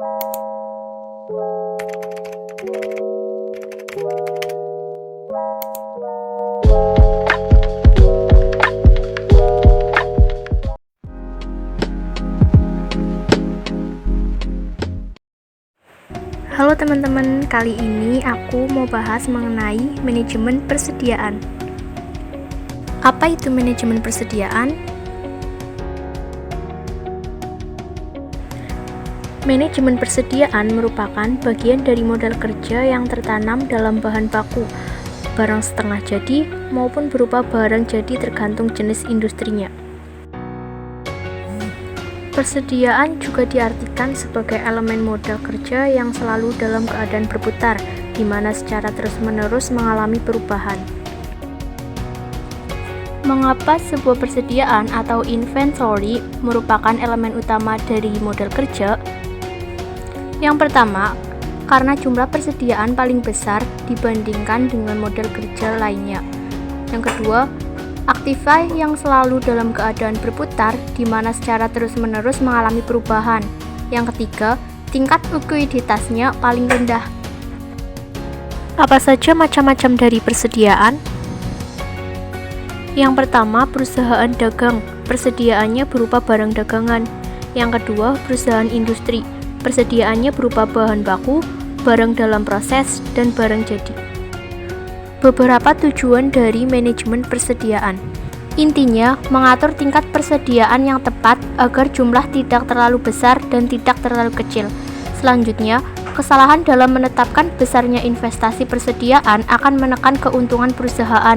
Halo teman-teman, kali ini aku mau bahas mengenai manajemen persediaan. Apa itu manajemen persediaan? Manajemen persediaan merupakan bagian dari modal kerja yang tertanam dalam bahan baku, barang setengah jadi maupun berupa barang jadi tergantung jenis industrinya. Persediaan juga diartikan sebagai elemen modal kerja yang selalu dalam keadaan berputar, di mana secara terus-menerus mengalami perubahan. Mengapa sebuah persediaan atau inventory merupakan elemen utama dari modal kerja? Yang pertama, karena jumlah persediaan paling besar dibandingkan dengan modal kerja lainnya. Yang kedua, aktiva yang selalu dalam keadaan berputar, di mana secara terus-menerus mengalami perubahan. Yang ketiga, tingkat likuiditasnya paling rendah. Apa saja macam-macam dari persediaan? Yang pertama, perusahaan dagang. Persediaannya berupa barang dagangan. Yang kedua, perusahaan industri. Persediaannya berupa bahan baku, barang dalam proses, dan barang jadi. Beberapa tujuan dari manajemen persediaan. Intinya, mengatur tingkat persediaan yang tepat agar jumlah tidak terlalu besar dan tidak terlalu kecil. Selanjutnya, kesalahan dalam menetapkan besarnya investasi persediaan akan menekan keuntungan perusahaan.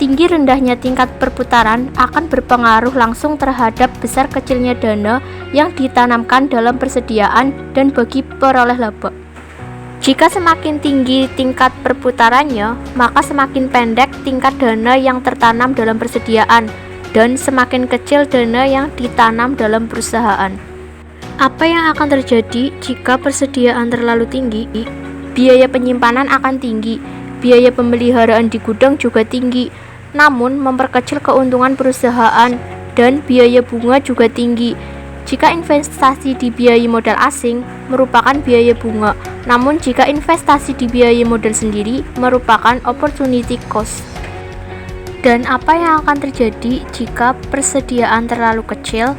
Tinggi rendahnya tingkat perputaran akan berpengaruh langsung terhadap besar kecilnya dana yang ditanamkan dalam persediaan dan bagi peroleh laba. Jika semakin tinggi tingkat perputarannya, maka semakin pendek tingkat dana yang tertanam dalam persediaan, dan semakin kecil dana yang ditanam dalam perusahaan. Apa yang akan terjadi jika persediaan terlalu tinggi? Biaya penyimpanan akan tinggi, biaya pemeliharaan di gudang juga tinggi, namun memperkecil keuntungan perusahaan, dan biaya bunga juga tinggi. Jika investasi dibiayai modal asing, merupakan biaya bunga, namun jika investasi dibiayai modal sendiri, merupakan opportunity cost. Dan apa yang akan terjadi jika persediaan terlalu kecil?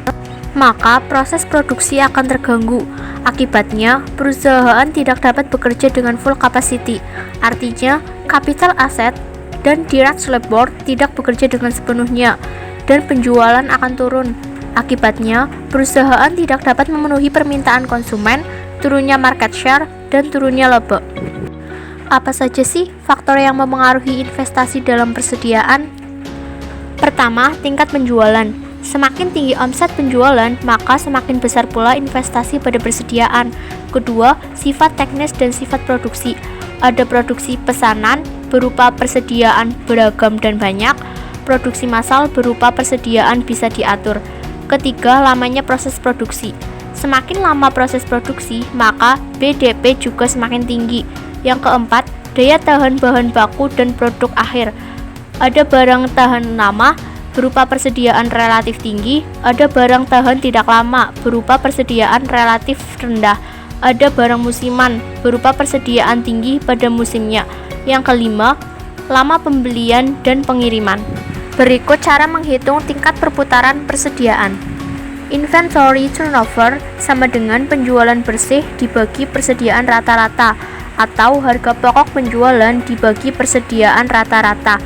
Maka proses produksi akan terganggu. Akibatnya, perusahaan tidak dapat bekerja dengan full capacity. Artinya, capital asset dan direct labor tidak bekerja dengan sepenuhnya, dan penjualan akan turun. Akibatnya, perusahaan tidak dapat memenuhi permintaan konsumen, turunnya market share, dan turunnya laba. Apa saja sih faktor yang mempengaruhi investasi dalam persediaan? Pertama, tingkat penjualan. Semakin tinggi omset penjualan, maka semakin besar pula investasi pada persediaan. Kedua, sifat teknis dan sifat produksi. Ada produksi pesanan berupa persediaan beragam dan banyak, produksi massal berupa persediaan bisa diatur. Ketiga, lamanya proses produksi. Semakin lama proses produksi, maka BDP juga semakin tinggi. Yang keempat, daya tahan bahan baku dan produk akhir. Ada barang tahan lama berupa persediaan relatif tinggi, ada barang tahan tidak lama berupa persediaan relatif rendah, ada barang musiman berupa persediaan tinggi pada musimnya. Yang kelima, lama pembelian dan pengiriman. Berikut cara menghitung tingkat perputaran persediaan. Inventory turnover sama dengan penjualan bersih dibagi persediaan rata-rata, atau harga pokok penjualan dibagi persediaan rata-rata.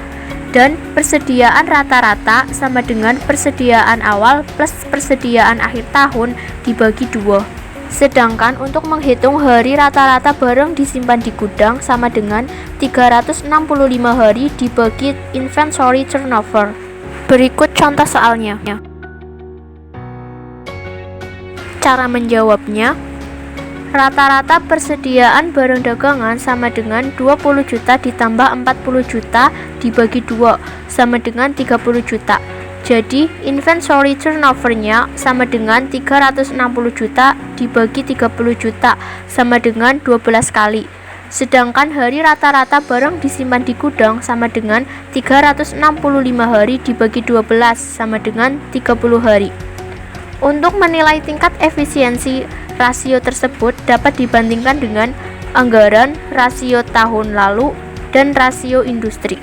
Dan persediaan rata-rata sama dengan persediaan awal plus persediaan akhir tahun dibagi 2. Sedangkan untuk menghitung hari rata-rata barang disimpan di gudang sama dengan 365 hari dibagi inventory turnover. Berikut contoh soalnya. Cara menjawabnya, rata-rata persediaan barang dagangan sama dengan 20 juta ditambah 40 juta dibagi 2 sama dengan 30 juta. Jadi, inventory turnover-nya sama dengan 360 juta dibagi 30 juta sama dengan 12 kali. Sedangkan hari rata-rata barang disimpan di gudang sama dengan 365 hari dibagi 12 sama dengan 30 hari. Untuk menilai tingkat efisiensi, rasio tersebut dapat dibandingkan dengan anggaran, rasio tahun lalu, dan rasio industri.